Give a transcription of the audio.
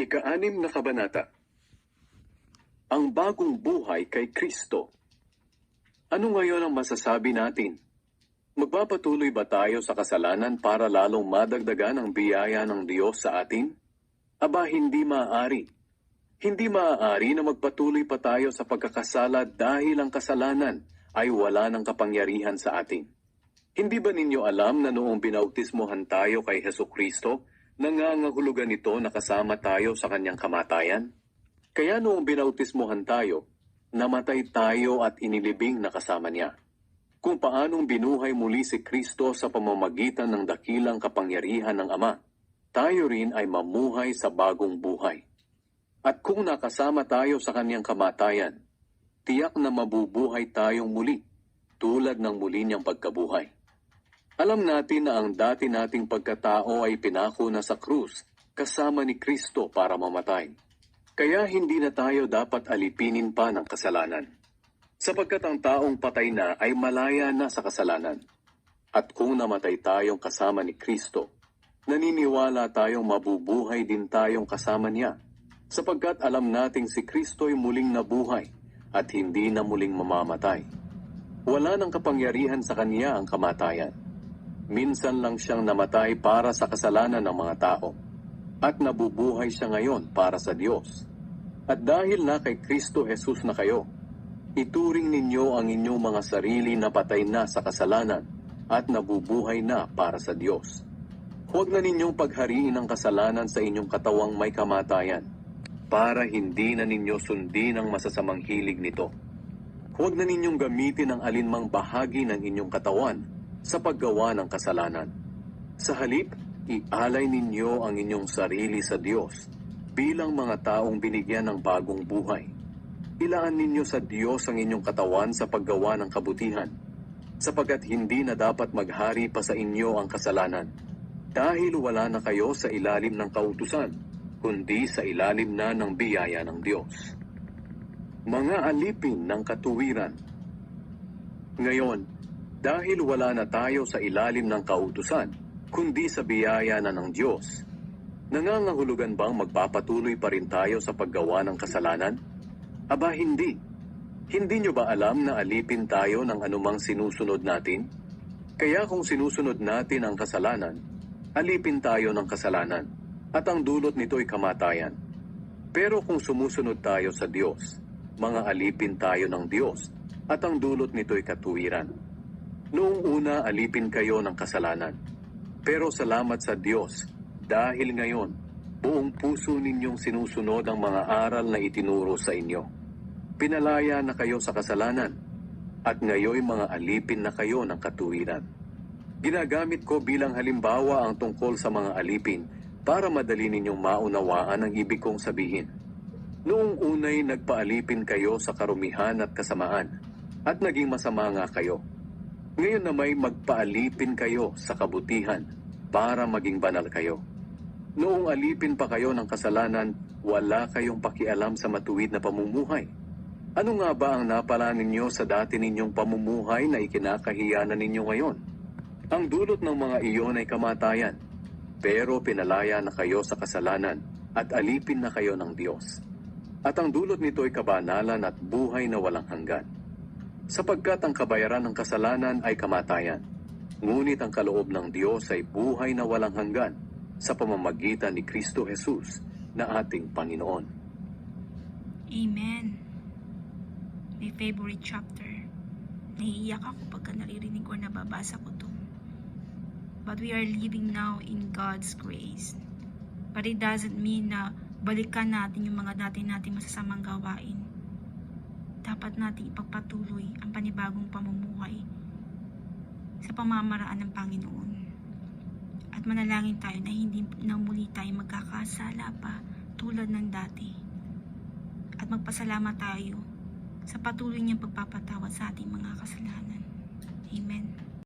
Ika-6 na kabanata. Ang bagong buhay kay Kristo. Ano ngayon ang masasabi natin? Magpapatuloy ba tayo sa kasalanan para lalong madagdagan ang biyaya ng Diyos sa atin? Aba, hindi maaari. Hindi maaari na magpatuloy pa tayo sa pagkakasala dahil ang kasalanan ay wala ng kapangyarihan sa atin. Hindi ba ninyo alam na noong binautismohan tayo kay Hesukristo, nangangahulugan ito na kasama tayo sa kanyang kamatayan? Kaya noong binautismohan tayo, namatay tayo at inilibing na kasama niya. Kung paanong binuhay muli si Kristo sa pamamagitan ng dakilang kapangyarihan ng Ama, tayo rin ay mamuhay sa bagong buhay. At kung nakasama tayo sa kanyang kamatayan, tiyak na mabubuhay tayong muli, tulad ng muli niyang pagkabuhay. Alam natin na ang dati nating pagkatao ay pinako na sa krus kasama ni Kristo para mamatay. Kaya hindi na tayo dapat alipinin pa ng kasalanan. Sapagkat ang taong patay na ay malaya na sa kasalanan. At kung namatay tayong kasama ni Kristo, naniniwala tayong mabubuhay din tayong kasama niya. Sapagkat alam nating si Kristo'y muling nabuhay at hindi na muling mamamatay. Wala ng kapangyarihan sa kanya ang kamatayan. Minsan lang siyang namatay para sa kasalanan ng mga tao. At nabubuhay siya ngayon para sa Diyos. At dahil na kay Kristo Jesus na kayo, ituring ninyo ang inyong mga sarili na patay na sa kasalanan at nabubuhay na para sa Diyos. Huwag na ninyong paghariin ang kasalanan sa inyong katawang may kamatayan, para hindi na ninyo sundin ang masasamang hilig nito. Huwag na ninyong gamitin ang alinmang bahagi ng inyong katawan sa paggawa ng kasalanan. Sa halip, ialay ninyo ang inyong sarili sa Diyos bilang mga taong binigyan ng bagong buhay. Ilaan ninyo sa Diyos ang inyong katawan sa paggawa ng kabutihan, sapagkat hindi na dapat maghari pa sa inyo ang kasalanan, dahil wala na kayo sa ilalim ng kautusan, kundi sa ilalim na ng biyaya ng Diyos. Mga alipin ng katuwiran. Ngayon, dahil wala na tayo sa ilalim ng kautusan, kundi sa biyaya na ng Diyos, nangangahulugan bang magpapatuloy pa rin tayo sa paggawa ng kasalanan? Aba, hindi. Hindi nyo ba alam na alipin tayo ng anumang sinusunod natin? Kaya kung sinusunod natin ang kasalanan, alipin tayo ng kasalanan, at ang dulot nito'y kamatayan. Pero kung sumusunod tayo sa Diyos, mga alipin tayo ng Diyos, at ang dulot nito'y katuwiran. Noong una, alipin kayo ng kasalanan. Pero salamat sa Diyos, dahil ngayon, buong puso ninyong sinusunod ang mga aral na itinuro sa inyo. Pinalaya na kayo sa kasalanan, at ngayoy mga alipin na kayo ng katuwiran. Ginagamit ko bilang halimbawa ang tungkol sa mga alipin para madali ninyong maunawaan ang ibig kong sabihin. Noong unay nagpaalipin kayo sa karumihan at kasamaan, at naging masama nga kayo. Ngayon na may magpaalipin kayo sa kabutihan para maging banal kayo. Noong alipin pa kayo ng kasalanan, wala kayong pakialam sa matuwid na pamumuhay. Ano nga ba ang napala ninyo sa dati ninyong pamumuhay na ikinakahiya na ninyo ngayon? Ang dulot ng mga iyon ay kamatayan. Pero pinalaya na kayo sa kasalanan at alipin na kayo ng Diyos. At ang dulot nito ay kabanalan at buhay na walang hanggan. Sapagkat ang kabayaran ng kasalanan ay kamatayan. Ngunit ang kaloob ng Diyos ay buhay na walang hanggan sa pamamagitan ni Kristo Jesus na ating Panginoon. Amen. My favorite chapter. Naiiyak ako pagka naririnig ko, nababasa ko to. But we are living now in God's grace. But it doesn't mean na balikan natin yung mga dati nating masasamang gawain. Dapat natin ipagpatuloy ang panibagong pamumuhay sa pamamaraan ng Panginoon. At manalangin tayo na hindi na muli tayo magkakasala pa tulad ng dati. At magpasalamat tayo sa patuloy niyang pagpapatawad sa ating mga kasalanan. Amen.